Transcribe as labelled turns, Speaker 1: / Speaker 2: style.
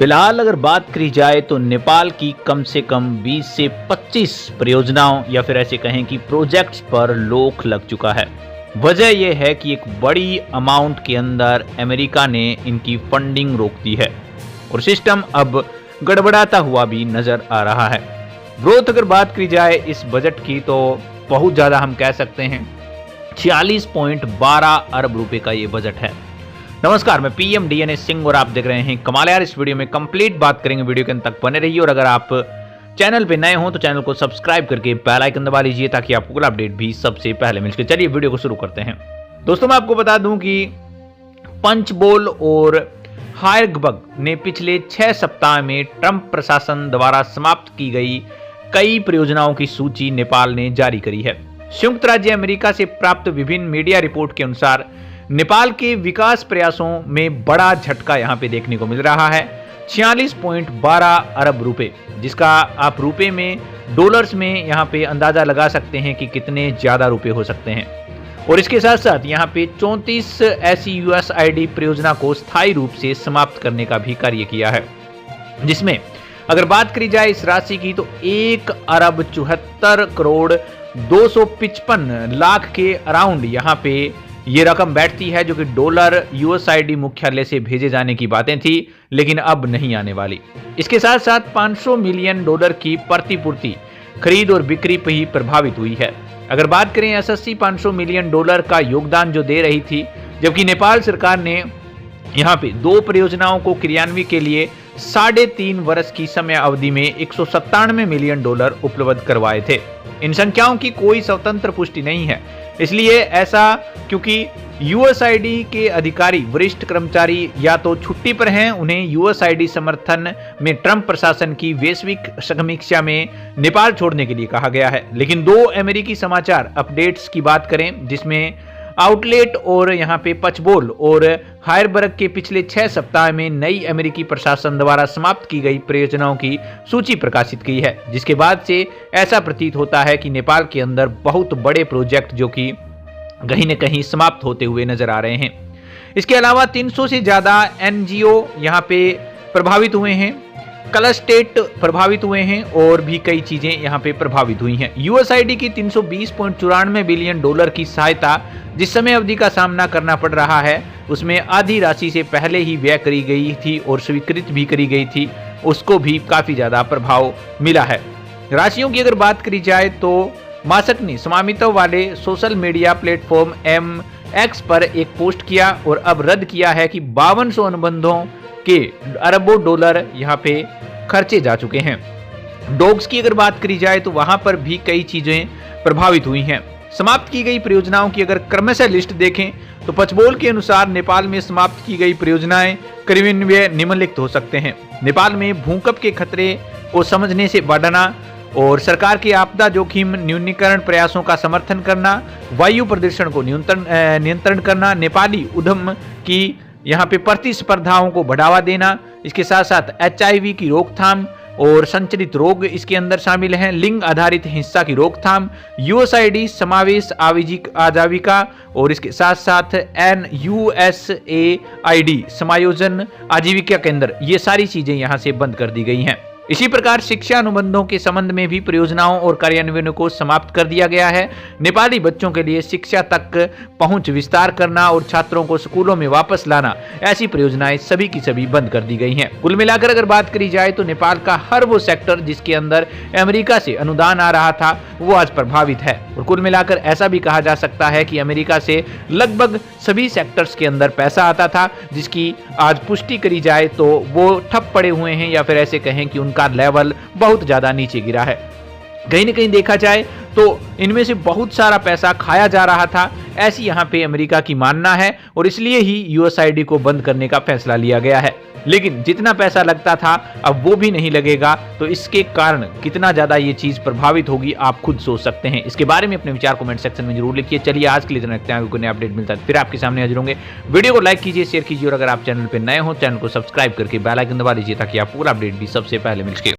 Speaker 1: फिलहाल अगर बात करी जाए तो नेपाल की कम से कम 20 से 25 परियोजनाओं या फिर ऐसे कहें कि प्रोजेक्ट्स पर रोक लग चुका है। वजह यह है कि एक बड़ी अमाउंट के अंदर अमेरिका ने इनकी फंडिंग रोक दी है और सिस्टम अब गड़बड़ाता हुआ भी नजर आ रहा है। ग्रोथ अगर बात करी जाए इस बजट की तो बहुत ज़्यादा हम कह सकते हैं 46.12 अरब रुपए का ये बजट है। नमस्कार, मैं पीएम डीएनए सिंह और आप देख रहे हैं कमाल यार। इस वीडियो में कंप्लीट बात करेंगे, वीडियो के अंत तक बने रहिए और अगर आप चैनल पे नए हो तो चैनल को सब्सक्राइब करके बेल आइकन दबा लीजिए ताकि आपको अगला अपडेट भी सबसे पहले मिल सके। चलिए वीडियो को शुरू करते हैं। दोस्तों, मैं आपको बता दूं कि पंचबोल और हायरगबग ने पिछले 6 सप्ताह में ट्रंप प्रशासन द्वारा समाप्त की गई कई परियोजनाओं की सूची नेपाल ने जारी करी है। संयुक्त राज्य अमेरिका से प्राप्त विभिन्न मीडिया रिपोर्ट के अनुसार नेपाल के विकास प्रयासों में बड़ा झटका यहां पे देखने को मिल रहा है। 46.12 अरब रुपए, जिसका आप रुपए में डॉलर्स में यहां पे अंदाजा लगा सकते हैं कि कितने ज्यादा रुपए हो सकते हैं। और इसके साथ साथ यहां पे 34 ऐसी यूएसआईडी परियोजना को स्थायी रूप से समाप्त करने का भी कार्य किया है, जिसमें अगर बात करी जाए इस राशि की तो 1 अरब 74 करोड़ 255 लाख के अराउंड यहां पे ये रकम बैठती है, जो कि डॉलर यूएसआईडी मुख्यालय से भेजे जाने की बातें थी लेकिन अब नहीं आने वाली। इसके साथ साथ 500 मिलियन डॉलर की प्रतिपूर्ति खरीद और बिक्री पर ही प्रभावित हुई है। अगर बात करें एसएससी 500 मिलियन डॉलर का योगदान जो दे रही थी, जबकि नेपाल सरकार ने यहाँ पे 2 परियोजनाओं को क्रियान्वित के लिए 3.5 वर्ष की समय अवधि में 197 मिलियन डॉलर उपलब्ध करवाए थे। इन संख्याओं की कोई स्वतंत्र पुष्टि नहीं है, इसलिए ऐसा क्योंकि यूएसआईडी के अधिकारी वरिष्ठ कर्मचारी या तो छुट्टी पर हैं, उन्हें यूएसआईडी समर्थन में ट्रंप प्रशासन की वैश्विक समीक्षा में नेपाल छोड़ने के लिए कहा गया है। लेकिन 2 अमेरिकी समाचार अपडेट्स की बात करें, जिसमें आउटलेट और यहाँ पे पंचबोल और हायरबर्ग के पिछले 6 सप्ताह में नई अमेरिकी प्रशासन द्वारा समाप्त की गई परियोजनाओं की सूची प्रकाशित की है, जिसके बाद से ऐसा प्रतीत होता है कि नेपाल के अंदर बहुत बड़े प्रोजेक्ट जो कि कहीं न कहीं समाप्त होते हुए नजर आ रहे हैं। इसके अलावा 300 से ज्यादा एनजीओ यहाँ पे प्रभावित हुए हैं, क्लस्टेट प्रभावित हुए हैं और भी कई चीजें यहाँ पे प्रभावित हुई हैं। यूएसआईडी की 320.94 बिलियन डॉलर की सहायता जिस समय अवधि का सामना करना पड़ रहा है, उसमें आधी राशि से पहले ही व्यय करी गई थी और स्वीकृत भी करी गई थी, उसको भी काफी ज्यादा प्रभाव मिला है। राशियों की अगर बात करी जाए तो मास्क ने स्वामित्व वाले सोशल मीडिया प्लेटफॉर्म MX पर एक पोस्ट किया और अब रद्द किया है कि 5200 अनुबंधों के अरबों डॉलर यहाँ पे खर्चे जा चुके हैं। डॉग्स की अगर बात करी जाए तो वहां पर भी कई चीजें प्रभावित हुई हैं। समाप्त की गई परियोजनाओं की अगर क्रमशः लिस्ट देखें तो पंचबोल के अनुसार नेपाल में समाप्त की गई परियोजनाएं क्रियान्वयन निम्नलिखित हो सकते हैं। नेपाल में भूकंप के खतरे को समझने से बढ़ना और सरकार के आपदा जोखिम न्यूनीकरण प्रयासों का समर्थन करना, वायु प्रदूषण को नियंत्रण करना, नेपाली उद्यम की यहाँ पे प्रतिस्पर्धाओं को बढ़ावा देना, इसके साथ साथ HIV की रोकथाम और संचरित रोग इसके अंदर शामिल हैं, लिंग आधारित हिंसा की रोकथाम, यूएसआईडी समावेश आजीविका और इसके साथ साथ NUSAID समायोजन आजीविका केंद्र, ये सारी चीजें यहाँ से बंद कर दी गई हैं। इसी प्रकार शिक्षा अनुबंधों के संबंध में भी परियोजनाओं और कार्यान्वयन को समाप्त कर दिया गया है। नेपाली बच्चों के लिए शिक्षा तक पहुंच विस्तार करना और छात्रों को स्कूलों में वापस लाना, ऐसी परियोजनाएं सभी की सभी बंद कर दी गई हैं। कुल मिलाकर अगर बात करी जाए तो नेपाल का हर वो सेक्टर जिसके अंदर अमेरिका से अनुदान आ रहा था वो आज प्रभावित है। और कुल मिलाकर ऐसा भी कहा जा सकता है कि अमेरिका से लगभग सभी सेक्टर्स के अंदर पैसा आता था, जिसकी आज पुष्टि करी जाए तो वो ठप पड़े हुए हैं या फिर ऐसे कहें कि का लेवल बहुत ज्यादा नीचे गिरा है। कहीं न कहीं देखा जाए तो इनमें से बहुत सारा पैसा खाया जा रहा था, ऐसी यहाँ पे अमेरिका की मानना है और इसलिए ही यूएसआईडी को बंद करने का फैसला लिया गया है। लेकिन जितना पैसा लगता था अब वो भी नहीं लगेगा, तो इसके कारण कितना ज्यादा ये चीज प्रभावित होगी आप खुद सोच सकते हैं। इसके बारे में अपने विचार कमेंट सेक्शन में जरूर लिखिए। चलिए आज के लिए इतना रखते हैं, कोई नया अपडेट मिलता है फिर आपके सामने हाजिर होंगे। वीडियो को लाइक कीजिए, शेयर कीजिए और अगर आप चैनल पर नए हो चैनल को सब्सक्राइब करके बेल आइकन दबा लीजिए ताकि आपको पूरा अपडेट भी सबसे पहले मिल सके।